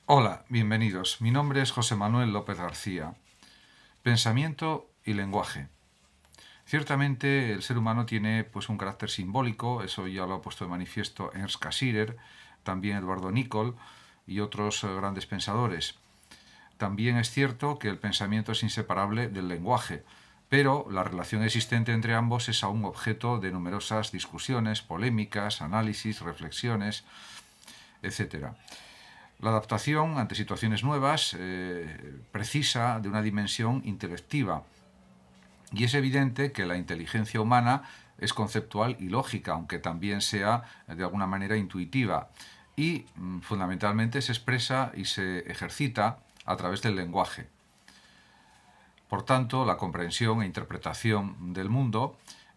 Hola, bienvenidos. Mi nombre es José Manuel López García. Pensamiento y lenguaje. Ciertamente el ser humano tiene pues un carácter simbólico, eso ya lo ha puesto de manifiesto Ernst Cassirer, también Eduardo Nicol y otros grandes pensadores. También es cierto que el pensamiento es inseparable del lenguaje, pero la relación existente entre ambos es aún objeto de numerosas discusiones, polémicas, análisis, reflexiones, etcétera. La adaptación ante situaciones nuevas precisa de una dimensión intelectiva y es evidente que la inteligencia humana es conceptual y lógica, aunque también sea de alguna manera intuitiva y fundamentalmente se expresa y se ejercita a través del lenguaje. Por tanto, la comprensión e interpretación del mundo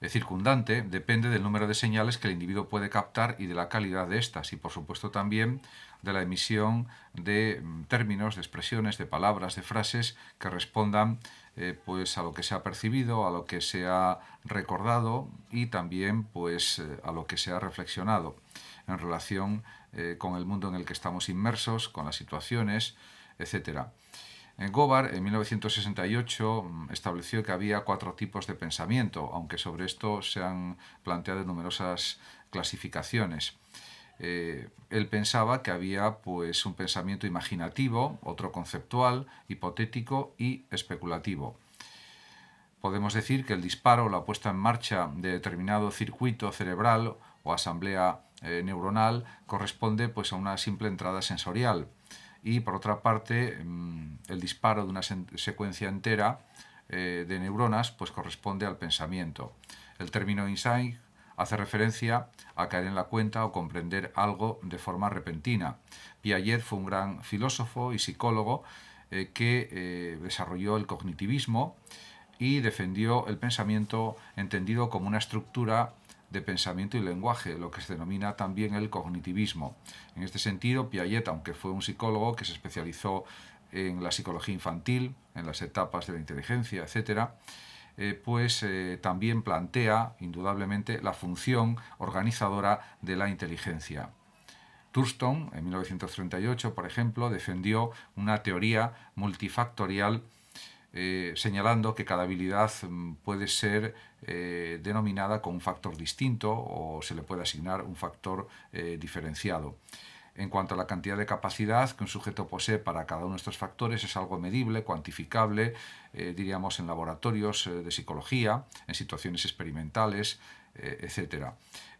circundante depende del número de señales que el individuo puede captar y de la calidad de estas, y por supuesto también de la emisión de términos, de expresiones, de palabras, de frases que respondan pues a lo que se ha percibido, a lo que se ha recordado y también pues a lo que se ha reflexionado en relación con el mundo en el que estamos inmersos, con las situaciones, etcétera. Gobar, en 1968, estableció que había cuatro tipos de pensamiento, aunque sobre esto se han planteado numerosas clasificaciones. Él pensaba que había pues, un pensamiento imaginativo, otro conceptual, hipotético y especulativo. Podemos decir que el disparo o la puesta en marcha de determinado circuito cerebral o asamblea neuronal corresponde pues, a una simple entrada sensorial, y por otra parte el disparo de una secuencia entera de neuronas pues corresponde al pensamiento. El término insight hace referencia a caer en la cuenta o comprender algo de forma repentina. Piaget fue un gran filósofo y psicólogo que desarrolló el cognitivismo y defendió el pensamiento entendido como una estructura de pensamiento y lenguaje, lo que se denomina también el cognitivismo. En este sentido, Piaget, aunque fue un psicólogo que se especializó en la psicología infantil, en las etapas de la inteligencia, etc., también plantea, indudablemente, la función organizadora de la inteligencia. Thurston, en 1938, por ejemplo, defendió una teoría multifactorial señalando que cada habilidad puede ser denominada con un factor distinto o se le puede asignar un factor diferenciado. En cuanto a la cantidad de capacidad que un sujeto posee para cada uno de estos factores, es algo medible, cuantificable, diríamos en laboratorios de psicología, en situaciones experimentales, etc.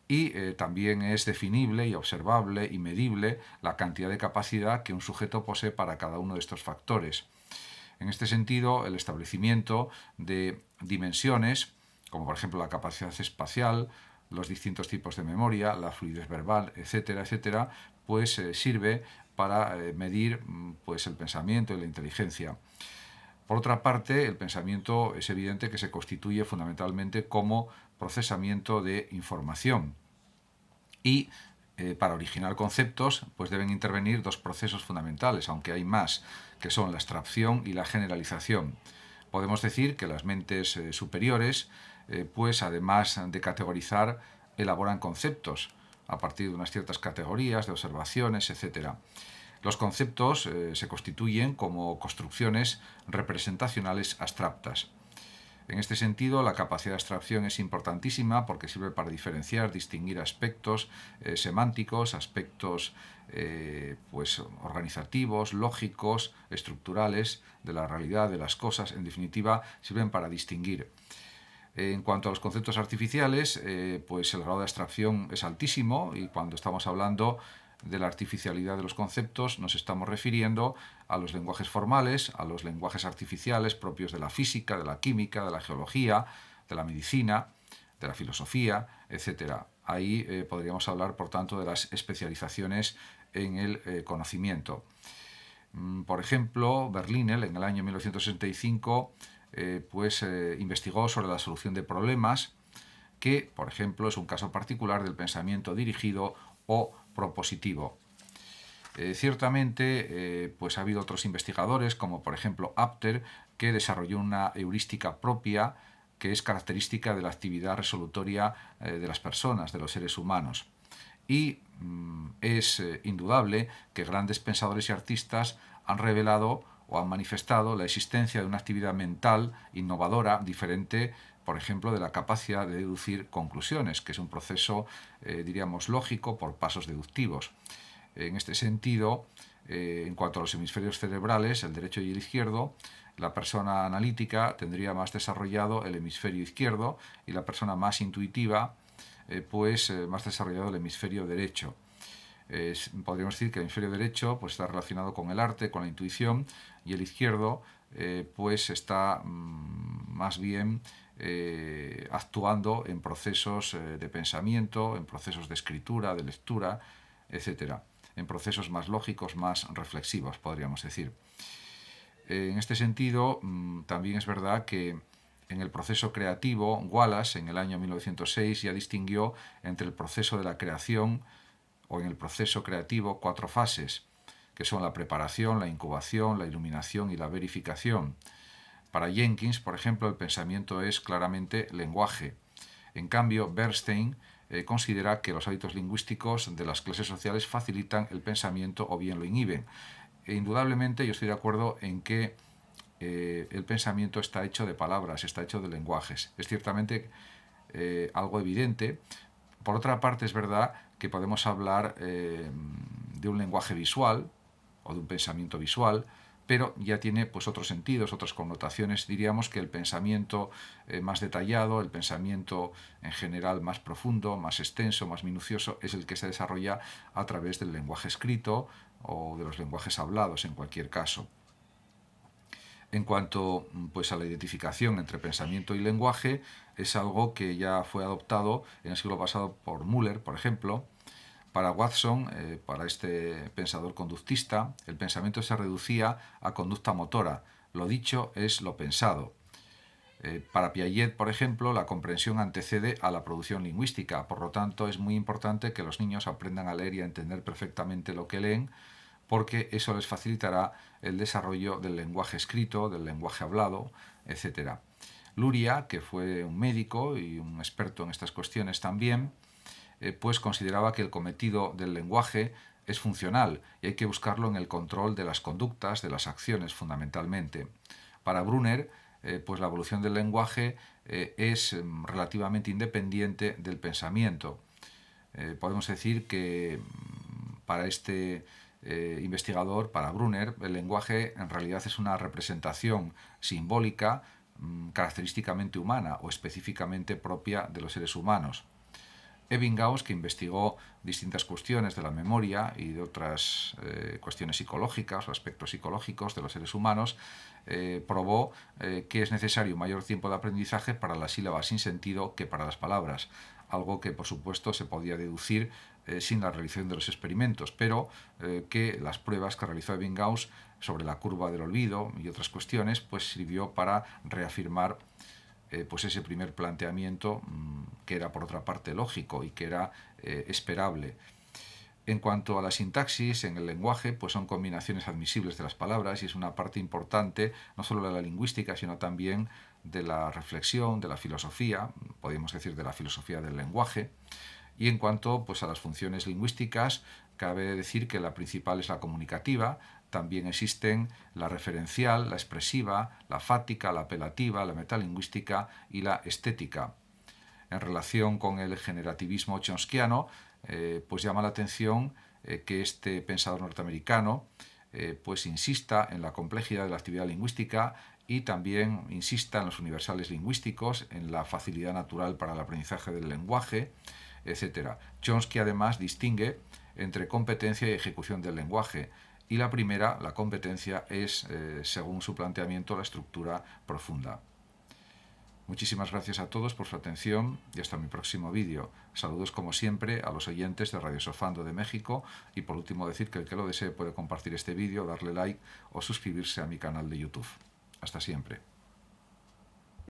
Y también es definible y observable y medible la cantidad de capacidad que un sujeto posee para cada uno de estos factores. En este sentido, el establecimiento de dimensiones, como por ejemplo la capacidad espacial, los distintos tipos de memoria, la fluidez verbal, etcétera, etcétera, pues sirve para medir pues el pensamiento y la inteligencia. Por otra parte, el pensamiento es evidente que se constituye fundamentalmente como procesamiento de información y para originar conceptos pues deben intervenir dos procesos fundamentales, aunque hay más, que son la abstracción y la generalización. Podemos decir que las mentes superiores, pues además de categorizar, elaboran conceptos a partir de unas ciertas categorías de observaciones, etcétera. Los conceptos se constituyen como construcciones representacionales abstractas. En este sentido, la capacidad de abstracción es importantísima porque sirve para diferenciar, distinguir aspectos semánticos, aspectos pues, organizativos, lógicos, estructurales de la realidad, de las cosas. En definitiva, sirven para distinguir. En cuanto a los conceptos artificiales, pues el grado de abstracción es altísimo y cuando estamos hablando de la artificialidad de los conceptos nos estamos refiriendo a los lenguajes formales, a los lenguajes artificiales propios de la física, de la química, de la geología, de la medicina, de la filosofía, etc. Ahí podríamos hablar, por tanto, de las especializaciones en el conocimiento. Por ejemplo, Berliner en el año 1965 investigó sobre la solución de problemas, que, por ejemplo, es un caso particular del pensamiento dirigido o propositivo. Ciertamente, pues ha habido otros investigadores, como por ejemplo Apter, que desarrolló una heurística propia que es característica de la actividad resolutoria de las personas, de los seres humanos. Y es indudable que grandes pensadores y artistas han revelado o han manifestado la existencia de una actividad mental innovadora, diferente, por ejemplo, de la capacidad de deducir conclusiones, que es un proceso, diríamos, lógico por pasos deductivos. En este sentido, en cuanto a los hemisferios cerebrales, el derecho y el izquierdo, la persona analítica tendría más desarrollado el hemisferio izquierdo y la persona más intuitiva, más desarrollado el hemisferio derecho. Podríamos decir que el hemisferio derecho pues, está relacionado con el arte, con la intuición, y el izquierdo pues está más bien actuando en procesos de pensamiento, en procesos de escritura, de lectura, etcétera, en procesos más lógicos, más reflexivos, podríamos decir. En este sentido, también es verdad que en el proceso creativo, Wallace, en el año 1906, ya distinguió entre el proceso de la creación o en el proceso creativo 4 fases, que son la preparación, la incubación, la iluminación y la verificación. Para Jenkins, por ejemplo, el pensamiento es claramente lenguaje. En cambio, Bernstein considera que los hábitos lingüísticos de las clases sociales facilitan el pensamiento o bien lo inhiben. Indudablemente yo estoy de acuerdo en que el pensamiento está hecho de palabras, está hecho de lenguajes. Es ciertamente algo evidente. Por otra parte, es verdad que podemos hablar de un lenguaje visual o de un pensamiento visual, pero ya tiene pues otros sentidos, otras connotaciones. Diríamos que el pensamiento más detallado, el pensamiento en general más profundo, más extenso, más minucioso, es el que se desarrolla a través del lenguaje escrito o de los lenguajes hablados en cualquier caso. En cuanto pues, a la identificación entre pensamiento y lenguaje, es algo que ya fue adoptado en el siglo pasado por Müller, por ejemplo. Para Watson, para este pensador conductista, el pensamiento se reducía a conducta motora. Lo dicho es lo pensado. Para Piaget, por ejemplo, la comprensión antecede a la producción lingüística. Por lo tanto, es muy importante que los niños aprendan a leer y a entender perfectamente lo que leen, porque eso les facilitará el desarrollo del lenguaje escrito, del lenguaje hablado, etc. Luria, que fue un médico y un experto en estas cuestiones también, pues consideraba que el cometido del lenguaje es funcional y hay que buscarlo en el control de las conductas, de las acciones fundamentalmente. Para Brunner, pues la evolución del lenguaje es relativamente independiente del pensamiento. Podemos decir que para este investigador, para Brunner, el lenguaje en realidad es una representación simbólica característicamente humana o específicamente propia de los seres humanos. Ebbinghaus, que investigó distintas cuestiones de la memoria y de otras cuestiones psicológicas o aspectos psicológicos de los seres humanos, probó que es necesario un mayor tiempo de aprendizaje para las sílabas sin sentido que para las palabras, algo que por supuesto se podía deducir sin la realización de los experimentos, pero que las pruebas que realizó Ebbinghaus sobre la curva del olvido y otras cuestiones pues sirvió para reafirmar pues ese primer planteamiento que era por otra parte lógico y que era esperable. En cuanto a la sintaxis en el lenguaje, pues son combinaciones admisibles de las palabras y es una parte importante no solo de la lingüística, sino también de la reflexión, de la filosofía, podríamos decir de la filosofía del lenguaje. Y en cuanto pues, a las funciones lingüísticas, cabe decir que la principal es la comunicativa. También existen la referencial, la expresiva, la fática, la apelativa, la metalingüística y la estética. En relación con el generativismo chomskiano, pues llama la atención que este pensador norteamericano pues insista en la complejidad de la actividad lingüística y también insista en los universales lingüísticos, en la facilidad natural para el aprendizaje del lenguaje, etc. Chomsky además distingue entre competencia y ejecución del lenguaje, y la primera, la competencia, es, según su planteamiento, la estructura profunda. Muchísimas gracias a todos por su atención y hasta mi próximo vídeo. Saludos como siempre a los oyentes de Radio Sofando de México y por último decir que el que lo desee puede compartir este vídeo, darle like o suscribirse a mi canal de YouTube. Hasta siempre.